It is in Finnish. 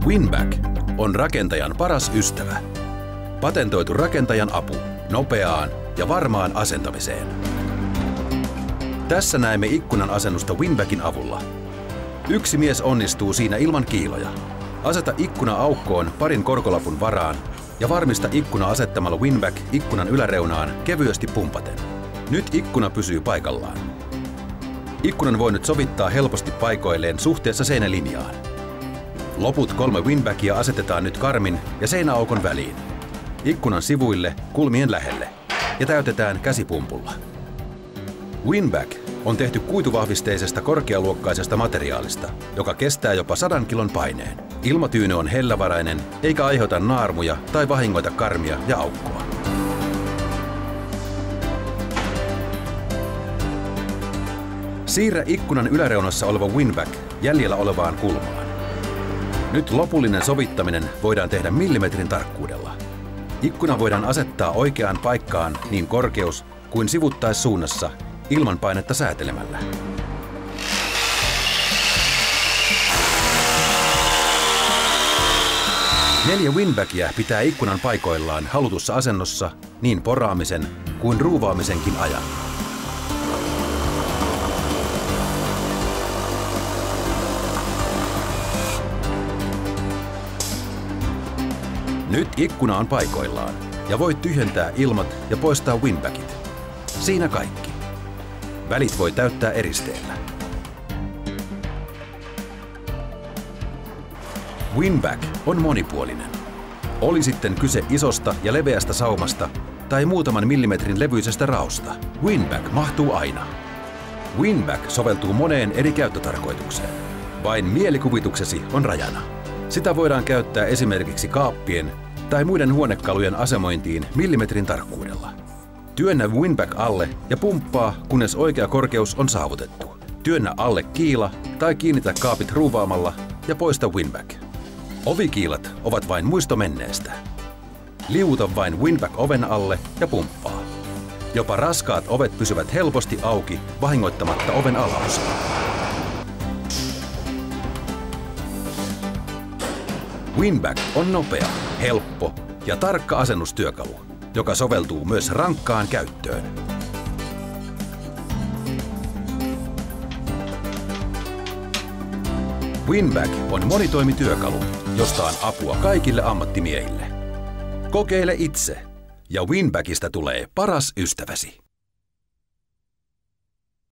Winback on rakentajan paras ystävä. Patentoitu rakentajan apu nopeaan ja varmaan asentamiseen. Tässä näemme ikkunan asennusta Winbackin avulla. Yksi mies onnistuu siinä ilman kiiloja. Aseta ikkuna aukkoon parin korkolapun varaan ja varmista ikkuna asettamalla Winback ikkunan yläreunaan kevyesti pumpaten. Nyt ikkuna pysyy paikallaan. Ikkunan voi nyt sovittaa helposti paikoilleen suhteessa seinälinjaan. Loput 3 Winbackia asetetaan nyt karmin ja seinäaukon väliin. Ikkunan sivuille kulmien lähelle ja täytetään käsipumpulla. Winback on tehty kuituvahvisteisesta korkealuokkaisesta materiaalista, joka kestää jopa 100 kilon paineen. Ilmatyyny on hellävarainen eikä aiheuta naarmuja tai vahingoita karmia ja aukkoa. Siirrä ikkunan yläreunassa oleva Winback jäljellä olevaan kulmaan. Nyt lopullinen sovittaminen voidaan tehdä millimetrin tarkkuudella. Ikkuna voidaan asettaa oikeaan paikkaan niin korkeus- kuin sivuttaissuunnassa ilman painetta säätelemällä. Neljä Winbackia pitää ikkunan paikoillaan halutussa asennossa niin poraamisen kuin ruuvaamisenkin ajan. Nyt ikkuna on paikoillaan ja voit tyhjentää ilmat ja poistaa Winbackit. Siinä kaikki. Välit voi täyttää eristeellä. Winback on monipuolinen. Oli sitten kyse isosta ja leveästä saumasta tai muutaman millimetrin levyisestä raosta, Winback mahtuu aina. Winback soveltuu moneen eri käyttötarkoitukseen. Vain mielikuvituksesi on rajana. Sitä voidaan käyttää esimerkiksi kaappien tai muiden huonekalujen asemointiin millimetrin tarkkuudella. Työnnä Winback alle ja pumppaa, kunnes oikea korkeus on saavutettu. Työnnä alle kiila tai kiinnitä kaapit ruuvaamalla ja poista Winback. Ovikiilat ovat vain muisto menneestä. Liuuta vain Winback oven alle ja pumppaa. Jopa raskaat ovet pysyvät helposti auki vahingoittamatta oven alaosaa. Winback on nopea, helppo ja tarkka asennustyökalu, joka soveltuu myös rankkaan käyttöön. Winback on monitoimityökalu, josta on apua kaikille ammattimiehille. Kokeile itse ja Winbackista tulee paras ystäväsi.